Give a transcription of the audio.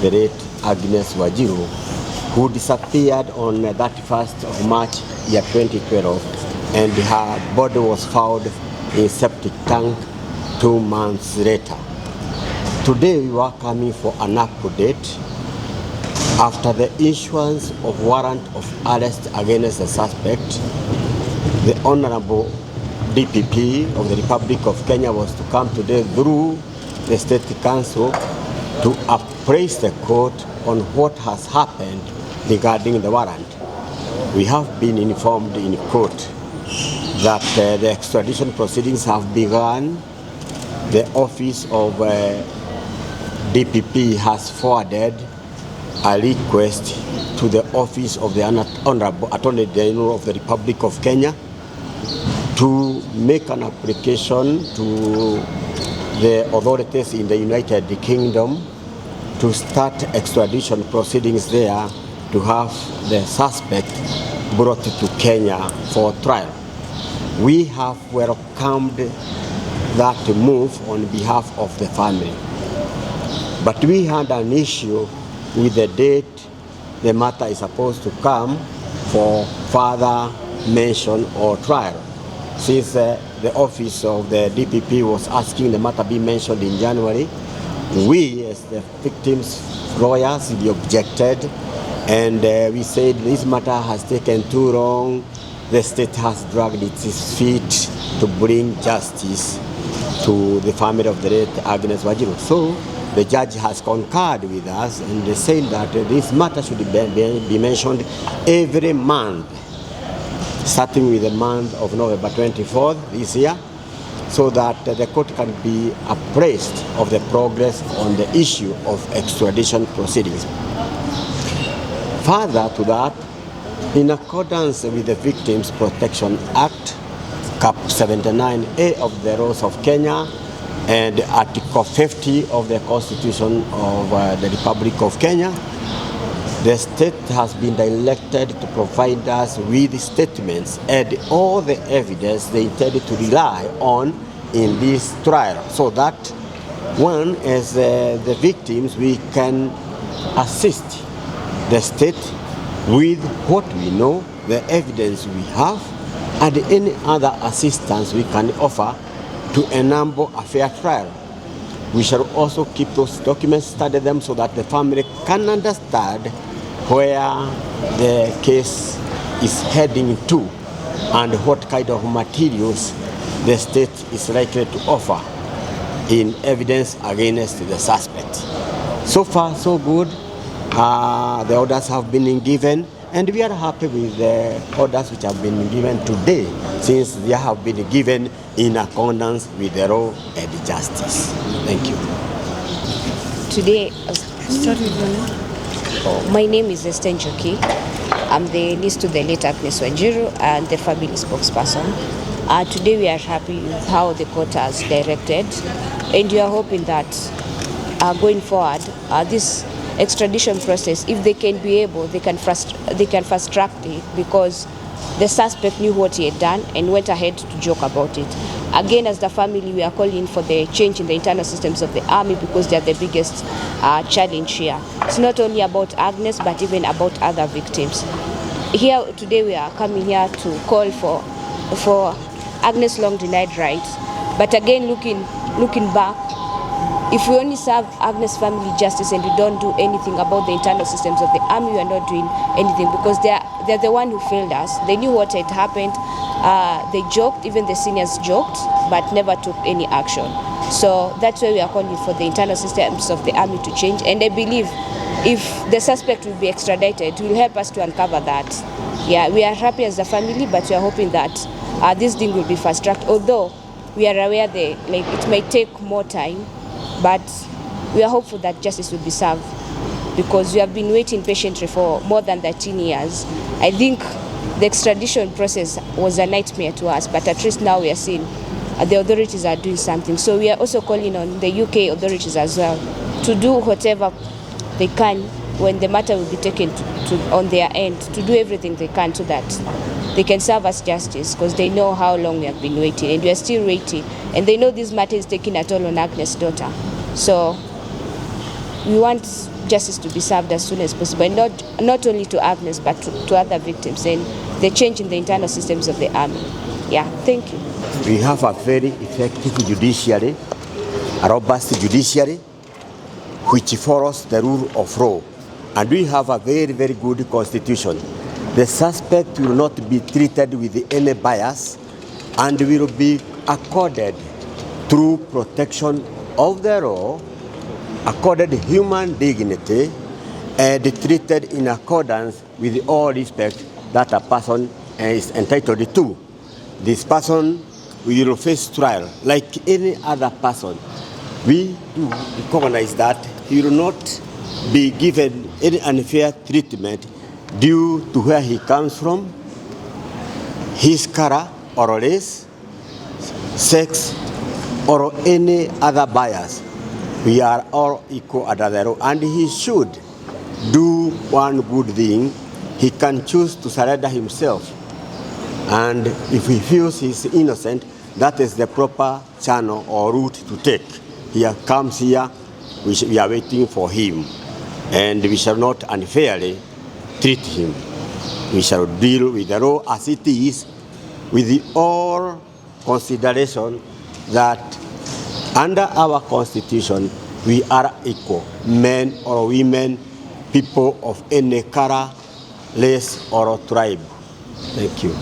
the late Agnes Wanjiru, who disappeared on the 31st of March year 2012, and her body was found in septic tank 2 months later. Today we were coming for an update after the issuance of warrant of arrest against the suspect. The Honorable DPP of the Republic of Kenya was to come today through the State Council to appraise the court on what has happened regarding the warrant. We have been informed in court that the extradition proceedings have begun. The office of DPP has forwarded a request to the office of the Honorable Attorney General of the Republic of Kenya to make an application to the authorities in the United Kingdom to start extradition proceedings there to have the suspect brought to Kenya for trial. We have welcomed that move on behalf of the family. But we had an issue with the date the matter is supposed to come for further mention or trial. Since the office of the DPP was asking the matter be mentioned in January, we as the victims' lawyers, we objected, and we said this matter has taken too long. The state has dragged its feet to bring justice to the family of the late Agnes Wanjiru. So the judge has concurred with us and said that this matter should be mentioned every month, starting with the month of November 24th this year, so that the court can be appraised of the progress on the issue of extradition proceedings. Further to that, in accordance with the Victims Protection Act, Cap 79A of the Laws of Kenya, and Article 50 of the Constitution of the Republic of Kenya, the state has been directed to provide us with statements and all the evidence they intended to rely on in this trial, so that one, as the victims, we can assist the state with what we know, the evidence we have, and any other assistance we can offer to enable a fair trial. We shall also keep those documents, study them, so that the family can understand where the case is heading to and what kind of materials the state is likely to offer in evidence against the suspect. So far, so good. The orders have been given, and we are happy with the orders which have been given today, since they have been given in accordance with the law and justice. Thank you. Today, my name is Esther Njoki. I'm the niece to the late Agnes Wanjiru and the family spokesperson. Today we are happy with how the court has directed, and we are hoping that going forward, this extradition process, if they can be able, they can fast track it, because the suspect knew what he had done and went ahead to joke about it. Again, as the family, we are calling for the change in the internal systems of the army, because they are the biggest challenge here. It's not only about Agnes, but even about other victims. Here today, we are coming here to call for Agnes' long-denied rights. But again, looking back, if we only serve Agnes' family justice and we don't do anything about the internal systems of the army, we are not doing anything, because they're the one who failed us. They knew what had happened. They joked, even the seniors joked, but never took any action. So that's why we are calling for the internal systems of the army to change. And I believe if the suspect will be extradited, it will help us to uncover that. Yeah, we are happy as a family, but we are hoping that this thing will be fast-tracked. Although we are aware that it might take more time, but we are hopeful that justice will be served, because we have been waiting patiently for more than 13 years. I think the extradition process was a nightmare to us, but at least now we are seeing the authorities are doing something. So we are also calling on the UK authorities as well to do whatever they can when the matter will be taken on their end, to do everything they can so that they can serve us justice, because they know how long we have been waiting, and we are still waiting. And they know this matter is taking a toll on Agnes' daughter. So we want justice to be served as soon as possible, and not only to Agnes but to other victims, and the change in the internal systems of the army. Yeah, thank you. We have a very effective judiciary, a robust judiciary, which follows the rule of law. And we have a very, very good constitution. The suspect will not be treated with any bias and will be accorded through protection of the law, accorded human dignity, and treated in accordance with all respect that a person is entitled to. This person will face trial like any other person. We do recognize that he will not be given any unfair treatment due to where he comes from, his color or race, sex, or any other bias. We are all equal under the law, and he should do one good thing. He can choose to surrender himself, and if he feels he's innocent, that is the proper channel or route to take. He comes here, we are waiting for him, and we shall not unfairly treat him. We shall deal with the law as it is, with the all consideration that under our constitution we are equal, men or women, people of any color, race or tribe. Thank you.